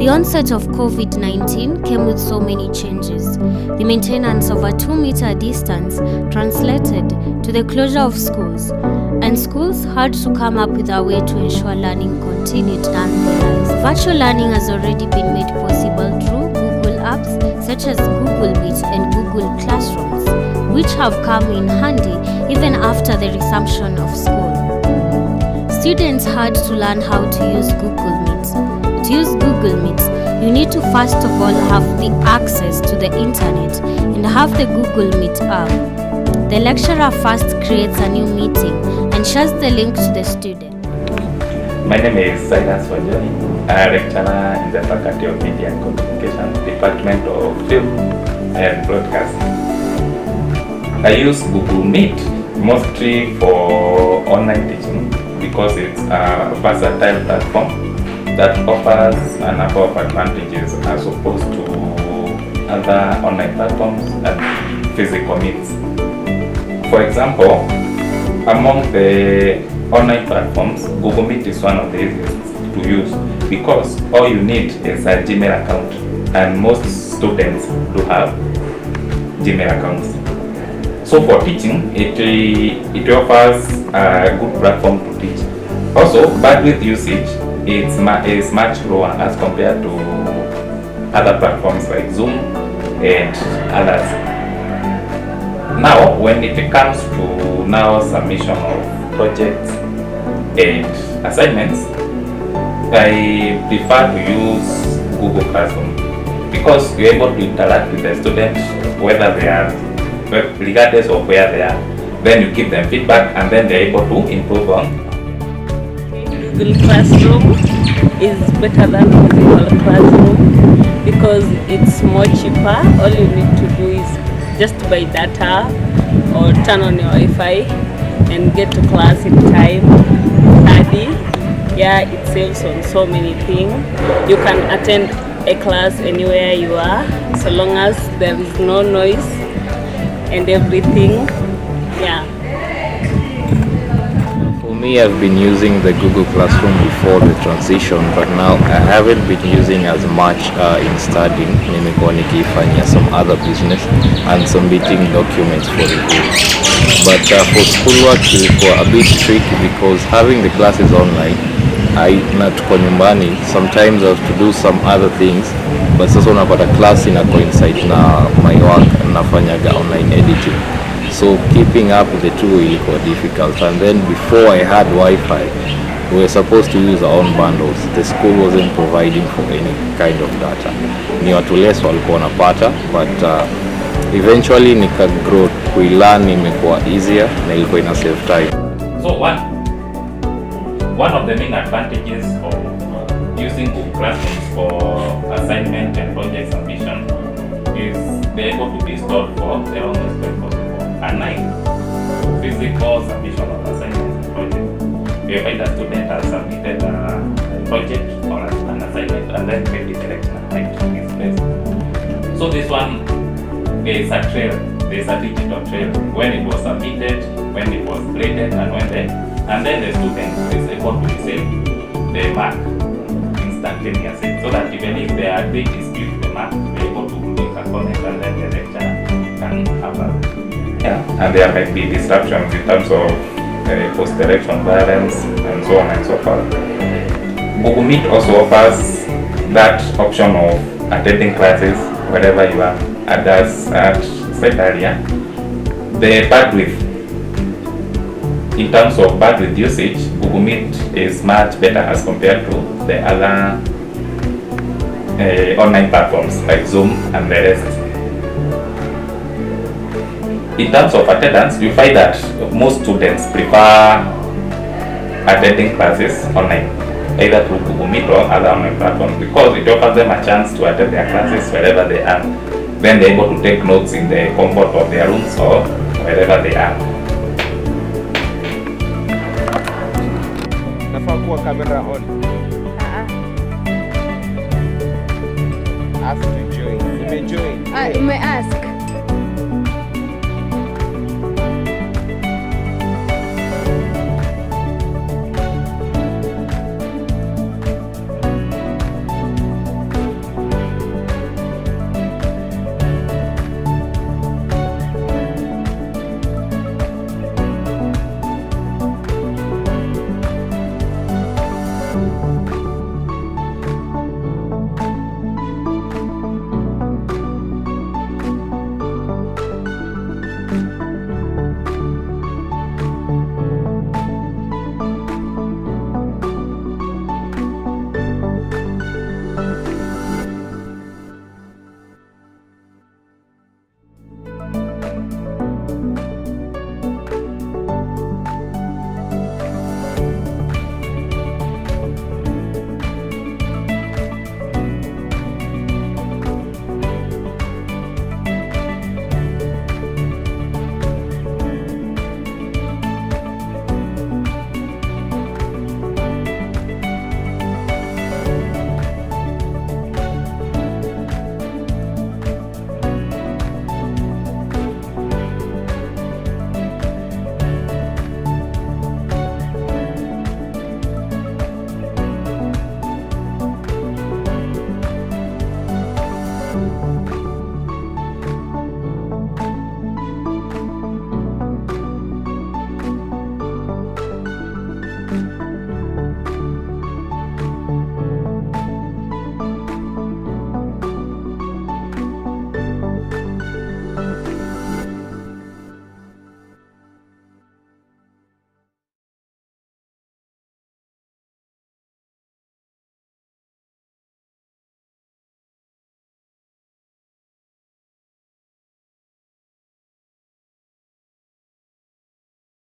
The onset of COVID-19 came with so many changes. The maintenance of a 2-meter distance translated to the closure of schools, and schools had to come up with a way to ensure learning continued nonetheless. Virtual learning has already been made possible through Google apps such as Google Meet and Google Classrooms, which have come in handy even after the resumption of school. Students had to learn how to use Google Meet. To use Google Meet, you need to first of all have the access to the internet and have the Google Meet app. The lecturer first creates a new meeting and shares the link to the student. My name is Silas Wajoni, a lecturer in the Faculty of Media and Communication, Department of Film and Broadcasting. I use Google Meet mostly for online teaching because it's a versatile platform that offers a number of advantages as opposed to other online platforms and physical meets. For example, among the online platforms, Google Meet is one of the easiest to use because all you need is a Gmail account, and most students do have Gmail accounts. So for teaching, it offers a good platform to teach. Also, bandwidth usage is much lower as compared to other platforms like Zoom and others. Now, when it comes to submission of projects and assignments, I prefer to use Google Classroom because you're able to interact with the students whether they are, regardless of where they are. Then you give them feedback and then they're able to improve on. Google Classroom is better than physical classroom because it's more cheaper. All you need to do is just buy data or turn on your Wi-Fi and get to class in time, study. Yeah, it saves on so many things. You can attend a class anywhere you are so long as there is no noise and everything. Yeah. I've been using the Google Classroom before the transition, but now I haven't been using as much in studying. Nimekuwa nikifanya some other business and submitting documents for review. But for schoolwork ilikuwa a bit tricky because having the classes online, tuko nyumbani, sometimes I have to do some other things, but sasa unapata class ina coincide na my work, nafanyaga online editing. So keeping up with the two ilikuwa difficult, and then before I had Wi-Fi, we were supposed to use our own bundles. The school wasn't providing for any kind of data. Ni watu less walikuwa wanapata, but eventually nika grow, kuilearn imekuwa easier na ilikuwa ina save time. So one of the main advantages of using Google Classrooms for assignment and project submission is they're able to be stored for the longest time possible. Unlike physical submission of assignments and projects, whereby the student has submitted a project or an assignment and then maybe the lecturer might his place. So this one, there is a trail, there is a digital trail when it was submitted, when it was graded, and then the student is able to receive the mark instantaneously, so that even if there are big disputes with the mark, they're able to make a comment and then the lecturer can have a. Yeah, and there might be disruptions in terms of post-election violence and so on and so forth. Google Meet also offers that option of attending classes wherever you are. And as I said earlier, the bandwidth, in terms of bandwidth usage, Google Meet is much better as compared to the other online platforms like Zoom and the rest. In terms of attendance, you find that most students prefer attending classes online, either through Google Meet or other online platforms, because it offers them a chance to attend their classes wherever they are. Then they're able to take notes in the comfort of their rooms or wherever they are. Nafaa kuwa camera on. Ask to join. Umejoin. Umeask.